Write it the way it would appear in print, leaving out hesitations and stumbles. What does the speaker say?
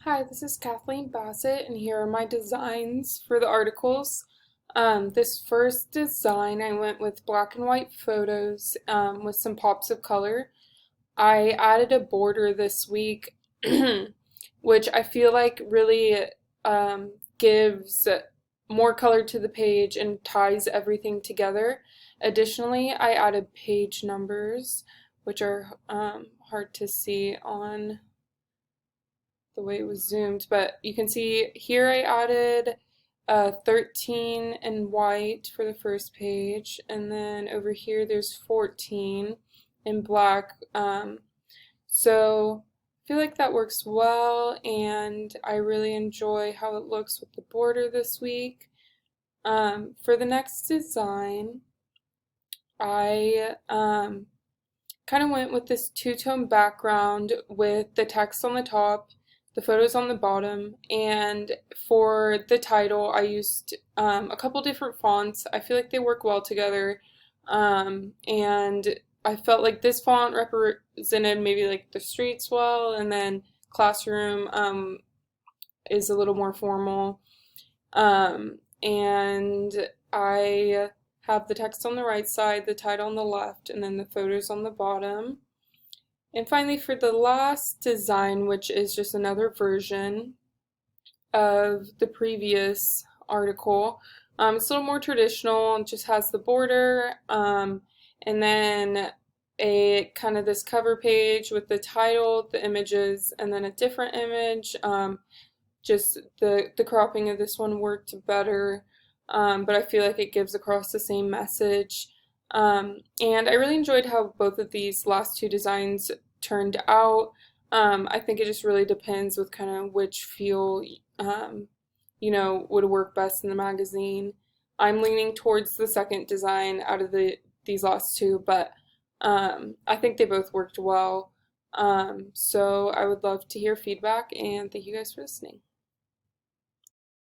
Hi, this is Kathleen Bassett, and here are my designs for the articles. This first design, I went with black and white photos with some pops of color. I added a border this week, which I feel like really gives more color to the page and ties everything together. Additionally, I added page numbers, which are hard to see on the way it was zoomed, but you can see here I added 13 in white for the first page, and then over here there's 14 in black. So I feel like that works well, and I really enjoy how it looks with the border this week. For the next design, I kind of went with this two-tone background with the text on the top, the photos on the bottom, and for the title I used a couple different fonts. I feel like they work well together, and I felt like this font represented maybe like the streets well, and then classroom is a little more formal. And I have the text on the right side, the title on the left, and then the photos on the bottom. And finally, for the last design, which is just another version of the previous article, it's a little more traditional. It just has the border, and then a kind of this cover page with the title, the images, and then a different image. Just the cropping of this one worked better, but I feel like it gives across the same message. And I really enjoyed how both of these last two designs turned out. I think it just really depends with kind of which feel would work best in the magazine. I'm leaning towards the second design out of these last two, but I think they both worked well. So I would love to hear feedback, and thank you guys for listening.